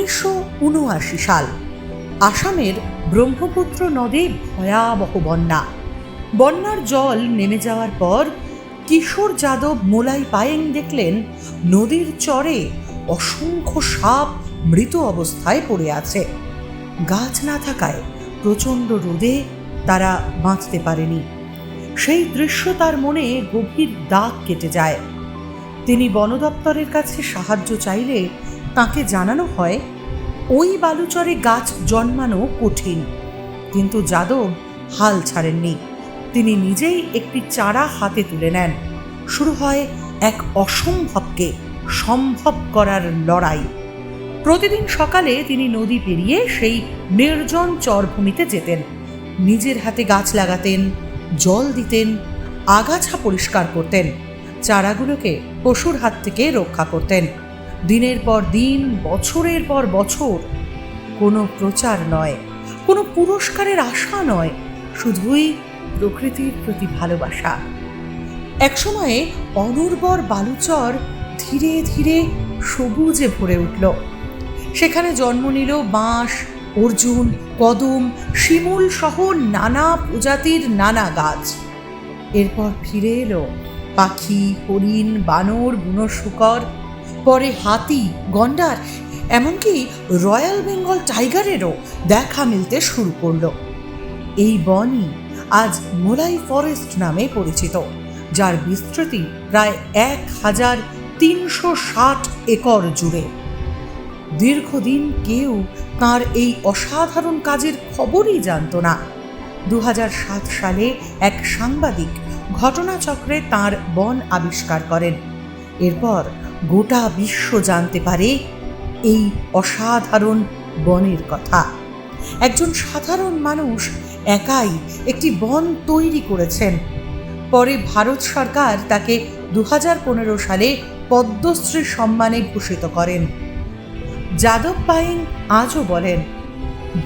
1979 সাল। আসামের ব্রহ্মপুত্র নদে ভয়াবহ বন্যা। বন্যার জল নেমে যাওয়ার পর কিশোর যাদব মোলাই পায়েং দেখলেন নদীর চরে অসংখ্য সাপ মৃত অবস্থায় পড়ে আছে। গাছ না থাকায় প্রচণ্ড রোদে তারা বাঁচতে পারেনি। সেই দৃশ্য তার মনে গভীর দাগ কেটে যায়। তিনি বন দপ্তরের কাছে সাহায্য চাইলে তাকে জানানো হয় ওই বালুচরে গাছ জন্মানো কঠিন। কিন্তু যাদব হাল ছাড়েননি। তিনি নিজেই একটি চারা হাতে তুলে নেন। শুরু হয় এক অসম্ভবকে সম্ভব করার লড়াই। প্রতিদিন সকালে তিনি নদী পেরিয়ে সেই নির্জন চরভূমিতে যেতেন। নিজের হাতে গাছ লাগাতেন, জল দিতেন, আগাছা পরিষ্কার করতেন, চারাগুলোকে পশুর হাত থেকে রক্ষা করতেন। দিনের পর দিন, বছরের পর বছর। কোনো প্রচার নয়, কোনো পুরস্কারের আশা নয়, শুধুই প্রকৃতির প্রতি ভালোবাসা। একসময়ে অনুর্বর বালুচর ধীরে ধীরে সবুজে ভরে উঠল। সেখানে জন্ম নিল বাঁশ, অর্জুন, কদম, শিমুল সহ নানা প্রজাতির নানা গাছ। এরপর ফিরে এলো পাখি, হরিণ, বানর, বুনো শূকর, পরে হাতি, গন্ডার, এমনকি রয়্যাল বেঙ্গল টাইগারেরও দেখা মিলতে শুরু করলো। এই বনই আজ মোলাই ফরেস্ট নামে পরিচিত, যার বিস্তৃতি প্রায় 1360 একর জুড়ে। দীর্ঘদিন কেউ তার এই অসাধারণ কাজের খবরই জানত না। 2007 সালে এক সাংবাদিক ঘটনাচক্রে তার বন আবিষ্কার করেন। এরপর গোটা বিশ্ব জানতে পারে এই অসাধারণ বনের কথা। একজন সাধারণ মানুষ একাই একটি বন তৈরি করেছেন। পরে ভারত সরকার তাকে 2015 সালে পদ্মশ্রী সম্মানে ভূষিত করেন। যাদব পায়েং আজও বলেন,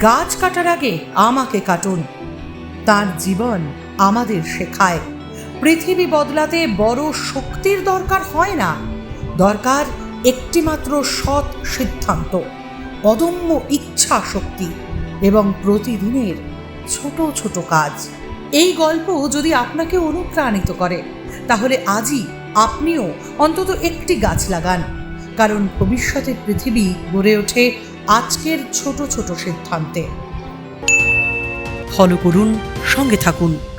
গাছ কাটার আগে আমাকে কাটুন। তার জীবন আমাদের শেখায় পৃথিবী বদলাতে বড় শক্তির দরকার হয় না, দরকার একটিমাত্র সৎ সিদ্ধান্ত, অদম্য ইচ্ছা শক্তি এবং প্রতিদিনের ছোট ছোট কাজ। এই গল্প যদি আপনাকে অনুপ্রাণিত করে, তাহলে আজই আপনিও অন্তত একটি গাছ লাগান। কারণ ভবিষ্যতের পৃথিবী গড়ে ওঠে আজকের ছোট ছোট সিদ্ধান্তে। ফলো করুন, সঙ্গে থাকুন।